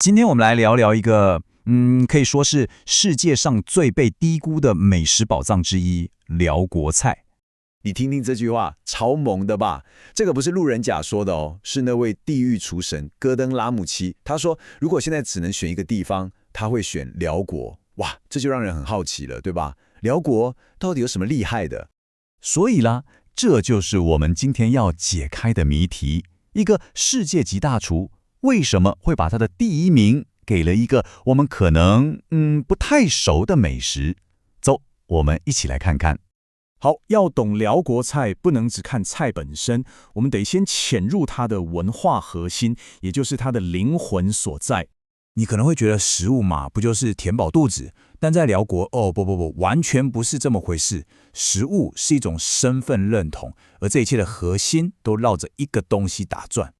今天我们来聊聊一个，可以说是世界上最被低估的美食宝藏之一——辽国菜。你听听这句话，超萌的吧？这个不是路人甲说的哦，是那位地狱厨神戈登拉姆齐。他说，如果现在只能选一个地方，他会选辽国。哇，这就让人很好奇了，对吧？辽国到底有什么厉害的？所以啦，这就是我们今天要解开的谜题：一个世界级大厨为什么会把他的第一名给了一个我们可能不太熟的美食？走，我们一起来看看。好，要懂辽国菜，不能只看菜本身，我们得先潜入它的文化核心，也就是它的灵魂所在。你可能会觉得食物嘛，不就是填饱肚子？但在辽国，不，完全不是这么回事。食物是一种身份认同，而这一切的核心都绕着一个东西打转。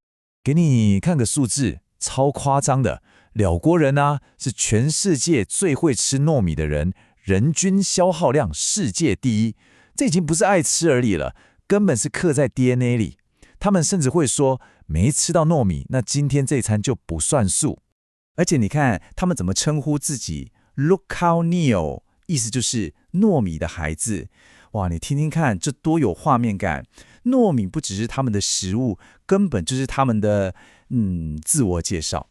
给你看个数字，超夸张的。辽国人啊，是全世界最会吃糯米的人，人均消耗量世界第一。这已经不是爱吃而已了，根本是刻在 DNA 里。他们甚至会说，没吃到糯米，那今天这餐就不算数。而且你看他们怎么称呼自己 “Lukaunio”， 意思就是糯米的孩子。哇，你听听看，这多有画面感！糯米不只是他们的食物，根本就是他们的自我介绍。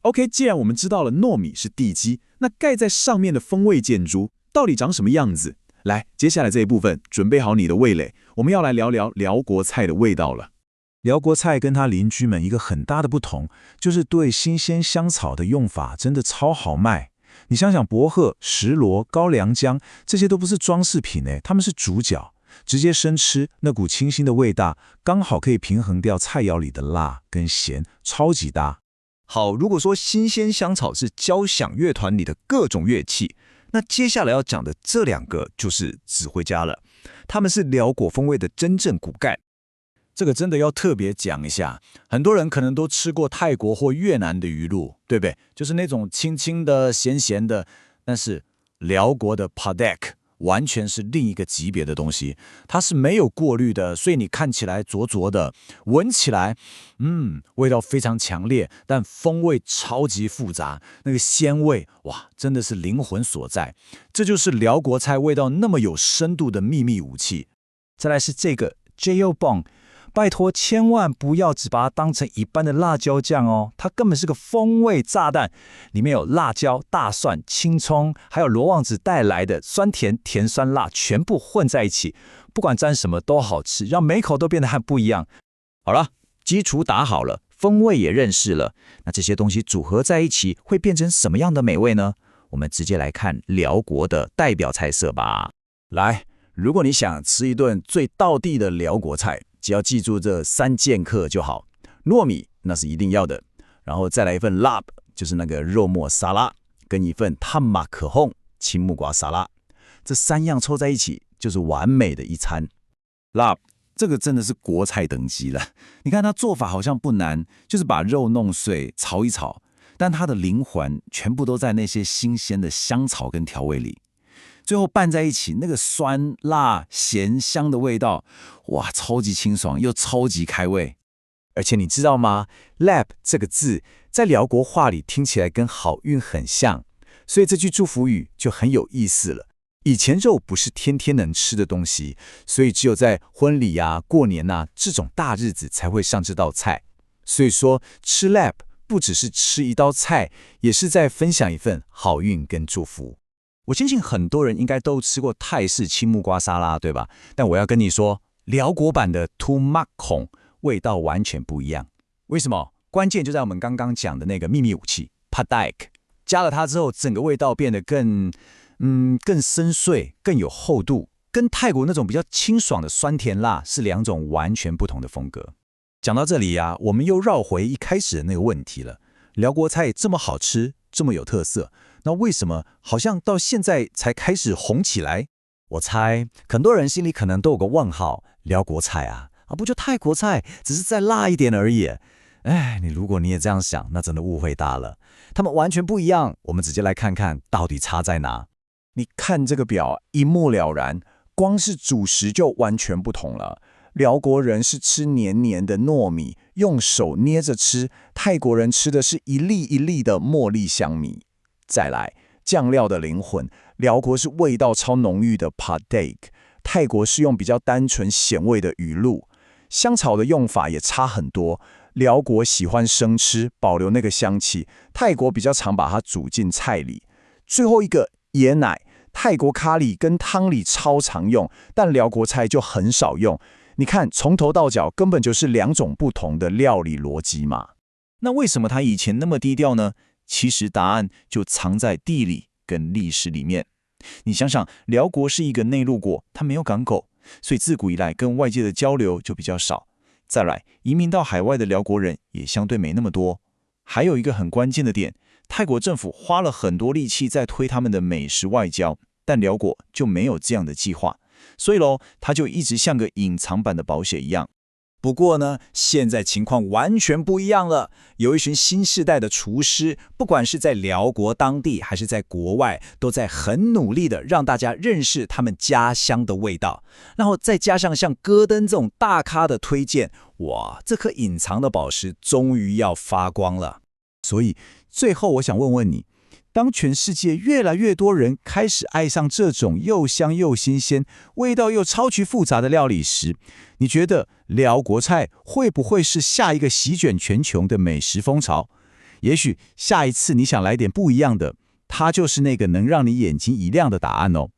OK， 既然我们知道了糯米是地基，那盖在上面的风味建筑到底长什么样子？来，接下来这一部分，准备好你的味蕾，我们要来聊聊辽国菜的味道了。辽国菜跟他邻居们一个很大的不同，就是对新鲜香草的用法真的超好卖。你想想，薄荷、石螺、高粱姜，这些都不是装饰品诶，它们是主角。直接生吃，那股清新的味道，刚好可以平衡掉菜肴里的辣跟咸，超级搭。好，如果说新鲜香草是交响乐团里的各种乐器，那接下来要讲的这两个就是指挥家了，他们是辽国风味的真正骨干。这个真的要特别讲一下，很多人可能都吃过泰国或越南的鱼露，对不对？就是那种清清的、咸咸的，但是辽国的 Padek 完全是另一个级别的东西，它是没有过滤的，所以你看起来浊浊的，闻起来，味道非常强烈，但风味超级复杂，那个鲜味，哇，真的是灵魂所在。这就是辽国菜味道那么有深度的秘密武器。再来是这个 Jeobong。拜托，千万不要只把它当成一般的辣椒酱哦，它根本是个风味炸弹，里面有辣椒、大蒜、青葱，还有罗望子带来的酸甜、甜酸辣，全部混在一起，不管沾什么都好吃，让每口都变得很不一样。好了，基础打好了，风味也认识了，那这些东西组合在一起会变成什么样的美味呢？我们直接来看辽国的代表菜色吧。来，如果你想吃一顿最道地的辽国菜，只要记住这3剑客就好。糯米那是一定要的，然后再来一份 lab， 就是那个肉末沙拉，跟一份探马可烘青木瓜沙拉，这3样凑在一起就是完美的一餐。lab 这个真的是国菜等级了。你看它做法好像不难，就是把肉弄碎炒一炒，但它的灵魂全部都在那些新鲜的香草跟调味里。最后拌在一起，那个酸、辣、咸、香的味道，哇，超级清爽又超级开胃。而且你知道吗 ？Lab 这个字在辽国话里听起来跟好运很像，所以这句祝福语就很有意思了。以前肉不是天天能吃的东西，所以只有在婚礼啊、过年啊这种大日子才会上这道菜。所以说吃 Lab 不只是吃一道菜，也是在分享一份好运跟祝福。我相信很多人应该都吃过泰式青木瓜沙拉，对吧？但我要跟你说，辽国版的 Tu Mak Kong 味道完全不一样。为什么？关键就在我们刚刚讲的那个秘密武器 Padek， 加了它之后，整个味道变得更深邃，更有厚度，跟泰国那种比较清爽的酸甜辣是2种完全不同的风格。讲到这里呀，我们又绕回一开始的那个问题了：辽国菜这么好吃，这么有特色。那为什么好像到现在才开始红起来？我猜很多人心里可能都有个问号，辽国菜啊，不就泰国菜，只是再辣一点而已。如果你也这样想，那真的误会大了。他们完全不一样，我们直接来看看到底差在哪。你看这个表，一目了然，光是主食就完全不同了。辽国人是吃黏黏的糯米，用手捏着吃；泰国人吃的是一粒一粒的茉莉香米。再来，酱料的灵魂，辽国是味道超浓郁的 padek， 泰国是用比较单纯咸味的鱼露。香草的用法也差很多，辽国喜欢生吃，保留那个香气；泰国比较常把它煮进菜里。最后一个椰奶，泰国咖喱跟汤里超常用，但辽国菜就很少用。你看，从头到脚根本就是两种不同的料理逻辑嘛。那为什么他以前那么低调呢？其实答案就藏在地理跟历史里面。你想想，辽国是一个内陆国，它没有港口，所以自古以来跟外界的交流就比较少。再来，移民到海外的辽国人也相对没那么多。还有一个很关键的点，泰国政府花了很多力气在推他们的美食外交，但辽国就没有这样的计划。所以它就一直像个隐藏版的保险一样。不过呢，现在情况完全不一样了。有一群新世代的厨师，不管是在辽国当地还是在国外，都在很努力的让大家认识他们家乡的味道。然后再加上像戈登这种大咖的推荐，哇，这颗隐藏的宝石终于要发光了。所以最后我想问问你，当全世界越来越多人开始爱上这种又香又新鲜、味道又超级复杂的料理时，你觉得辽国菜会不会是下一个席卷全球的美食风潮？也许下一次你想来点不一样的，它就是那个能让你眼睛一亮的答案哦。